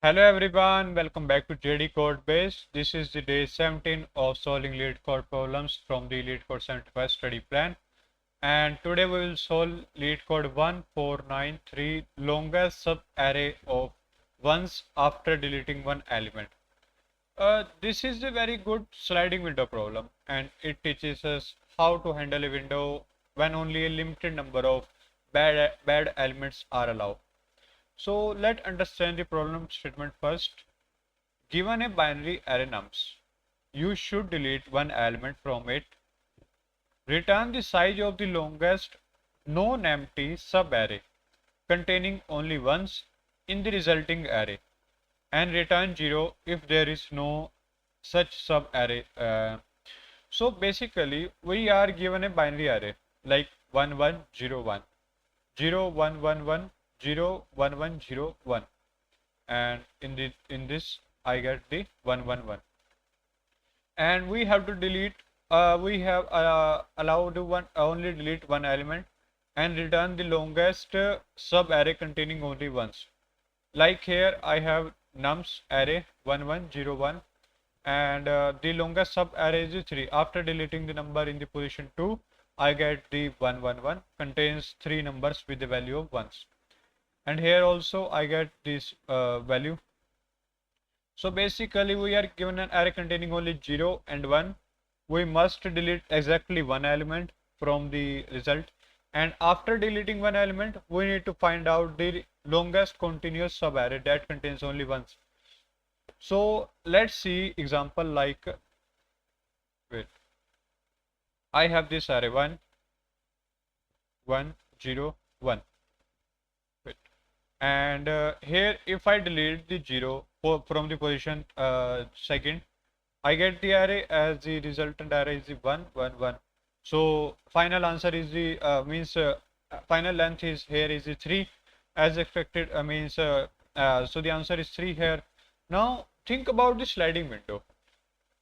Hello everyone, welcome back to JDCodebase. This is the day 17 of solving LeetCode problems from the LeetCode 75 study plan. And today we will solve LeetCode 1493 longest subarray of ones after deleting one element. This is a very good sliding window problem, and it teaches us how to handle a window when only a limited number of bad elements are allowed. So let's understand the problem statement first. Given a binary array nums, you should delete one element from it. Return the size of the longest non-empty subarray containing only ones in the resulting array, and return 0 if there is no such subarray. So basically we are given a binary array like 1 1 0 1 0 1 1 1 0 1 1 0 1, and in this I get the 1 1 1, and we have to delete we have allowed only delete one element and return the longest subarray containing only ones. Like here I have nums array 1 1 0 1, and the longest subarray is 3. After deleting the number in the position 2, I get the 1 1 1 contains 3 numbers with the value of 1s, and here also I get this value. So basically we are given an array containing only 0 and 1. We must delete exactly one element from the result, and after deleting one element we need to find out the longest continuous subarray that contains only ones. So let's see example like, wait, I have this array 1 1 0 1, wait, and here if I delete the 0 from the position second, I get the array as the resultant array is the 1 1 1. So final answer is the final length is here is the 3 as expected, so the answer is 3 here. Now think about the sliding window.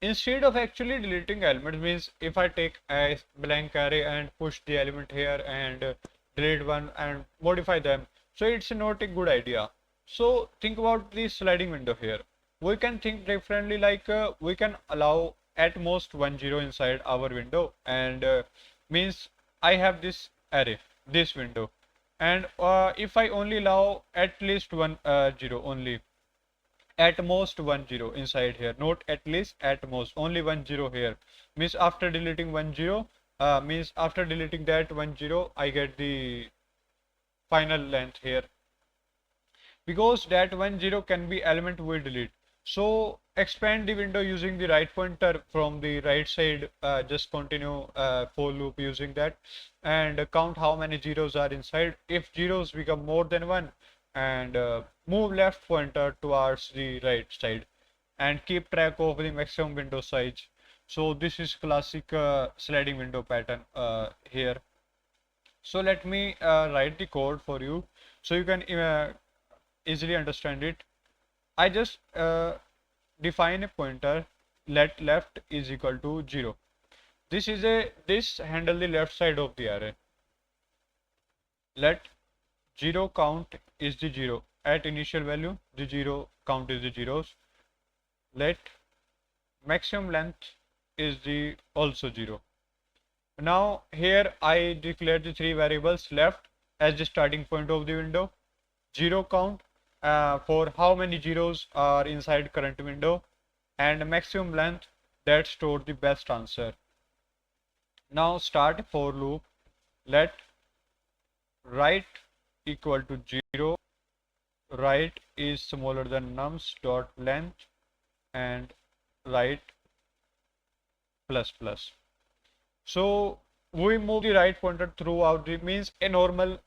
Instead of actually deleting elements, means if I take a blank array and push the element here and delete one and modify them, so it's not a good idea. So think about the sliding window here. We can think differently, like we can allow at most 1 0 inside our window, and means I have this array, this window, and if I only allow at least 1 0 only, at most 1 0 inside here, not at least, at most only 1 0 here, means after deleting 1 0, means after deleting that 1 0 I get the final length here, because that 1 0 can be element we delete. So expand the window using the right pointer from the right side, just continue for loop using that, and count how many zeros are inside. If zeros become more than 1, and move left pointer towards the right side and keep track of the maximum window size. So this is classic sliding window pattern here. So let me write the code for you so you can easily understand it. I just define a pointer, let left is equal to 0. This handle the left side of the array. Let 0 count is the 0 at initial value, the 0 count is the zeros. Let maximum length is the also 0. Now here I declare the 3 variables: left as the starting point of the window, 0 count for how many zeros are inside current window, and maximum length that stored the best answer. Now start for loop. Let right equal to 0, right is smaller than nums dot length, and right plus plus. So we move the right pointer throughout the, means a normal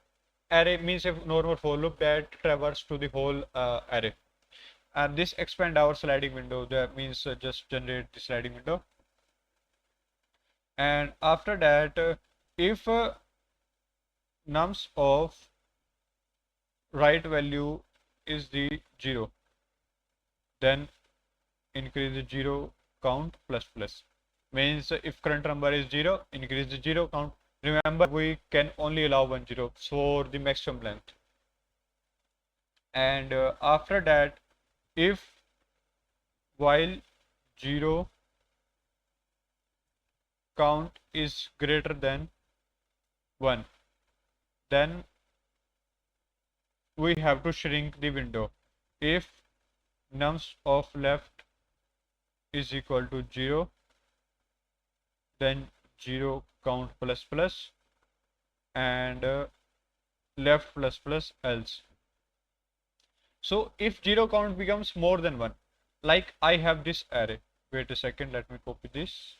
array, means a normal for loop that traverses to the whole array, and this expand our sliding window. That means just generate the sliding window, and after that if nums of right value is the 0, then increase the 0 count plus plus, means if current number is 0, increase the 0 count. Remember we can only allow 1 0 for the maximum length, and after that if while 0 count is greater than 1, then we have to shrink the window. If nums of left is equal to 0, then 0 count plus plus and left plus plus else. So if 0 count becomes more than 1, like I have this array. Wait a second, let me copy this.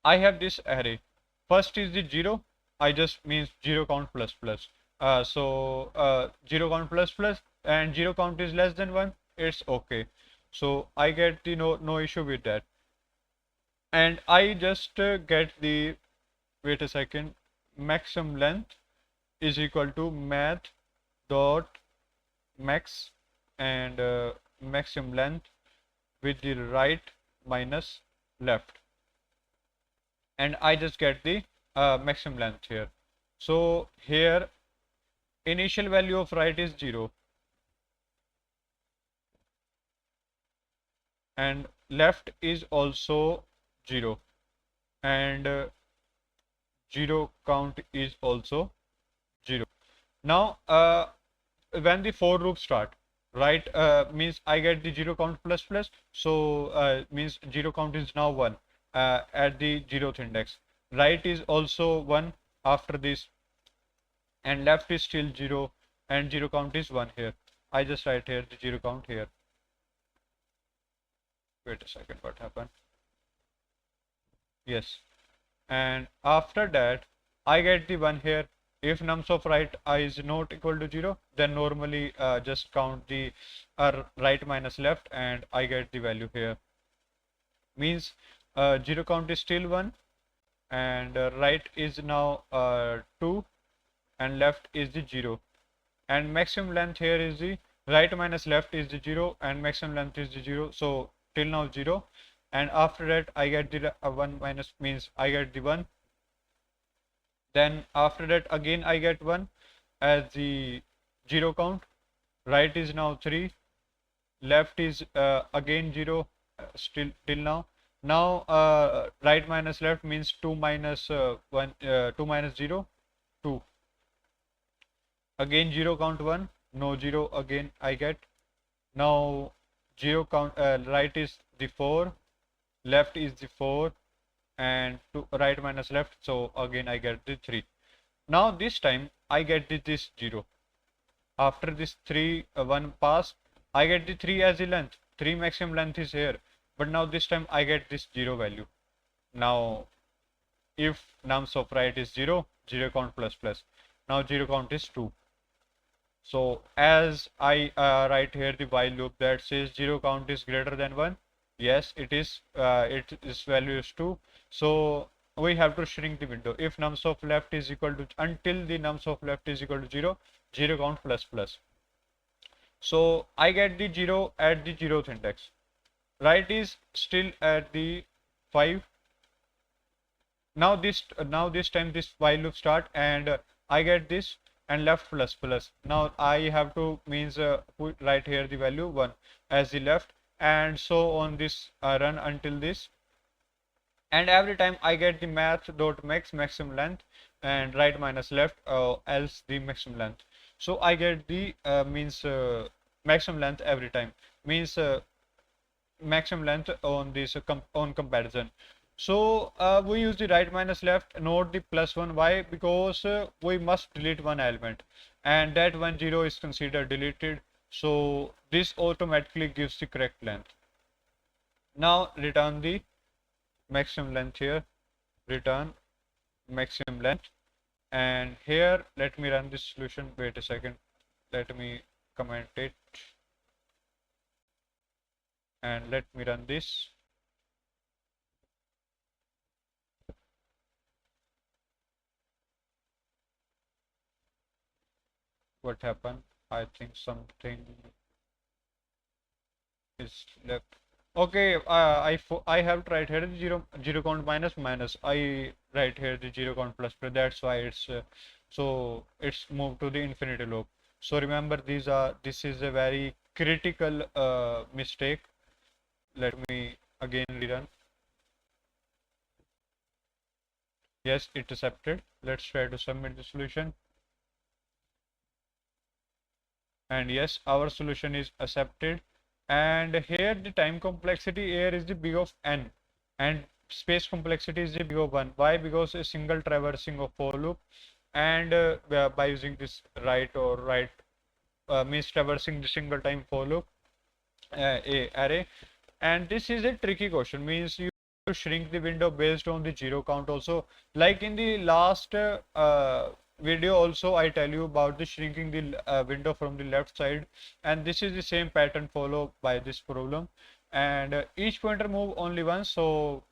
I have this array. First is the 0. I just means 0 count plus plus. 0 count plus plus and 0 count is less than 1. It's okay. So I get the no issue with that. And I just get the, wait a second, maximum length is equal to math dot max and maximum length with the right minus left, and I just get the maximum length here. So here initial value of right is 0 and left is also 0 and 0 count is also 0. Now when the for loop start, right, means I get the 0 count plus plus, so means 0 count is now 1 at the 0th index. Right is also 1 after this, and left is still 0 and 0 count is 1 here. I just write here the 0 count here. Wait a second, what happened? Yes, and after that I get the 1 here. If nums of right is not equal to 0, then normally just count the right minus left and I get the value here. Means 0 count is still 1 and right is now 2 and left is the 0, and maximum length here is the right minus left is the 0 and maximum length is the 0, so till now 0, and after that I get the 1 minus, means I get the 1. Then after that again I get 1 as the 0 count. Right is now 3, left is again 0 still till now. Now right minus left means 2 minus 1, 2 minus 0, 2. Again 0 count 1, no 0 again I get. Now 0 count right is the 4, left is the 4 and right minus left, so again I get the 3. Now this time I get this 0. After this 3 1 pass, I get the 3 as the length. 3 maximum length is here, but now this time I get this 0 value. Now if nums of right is 0, 0 count plus plus, now 0 count is 2. So as I write here the while loop that says 0 count is greater than 1, yes it is, its value is 2, so we have to shrink the window. If nums of left is equal to, until the nums of left is equal to 0, 0 count plus plus. So I get the 0 at the 0th index. Right is still at the 5. Now this time this while loop start and I get this and left plus plus. Now I have to means write here the value 1 as the left, and so on this run until this, and every time I get the math dot max maximum length and right minus left else the maximum length. So I get the means maximum length every time, means maximum length on this on comparison. So we use the right minus left, not the plus 1. Why? Because we must delete one element, and that one 0 is considered deleted, so this automatically gives the correct length. Now return the maximum length here, return maximum length, and here let me run this solution. Wait a second, let me comment it and let me run this. What happened? I think something is left. Okay, I have tried here the 0 count minus minus. I write here the 0 count plus plus. That's why it's so it's moved to the infinity loop. So remember, this is a very critical mistake. Let me again rerun. Yes, it accepted. Let's try to submit the solution. And yes, our solution is accepted. And here the time complexity here is the big of n, and space complexity is the big of 1. Why? Because a single traversing of for loop, and by using this right means traversing the single time for loop a array. And this is a tricky question, means you shrink the window based on the zero count also, like in the last video also I tell you about the shrinking the window from the left side, and this is the same pattern followed by this problem. And each pointer move only once, so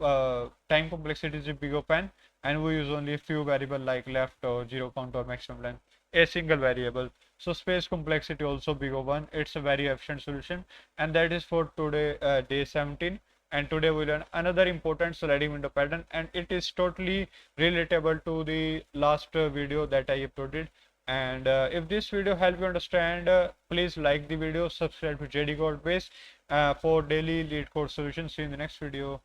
time complexity is a big of n, and we use only a few variable like left or zero count or maximum length, a single variable. So space complexity also big of 1. It's a very efficient solution. And that is for today, day 17. And today we learn another important sliding window pattern, and it is totally relatable to the last video that I uploaded. And if this video helped you understand, please like the video, subscribe to JDCodebase for daily LeetCode solutions. See you in the next video.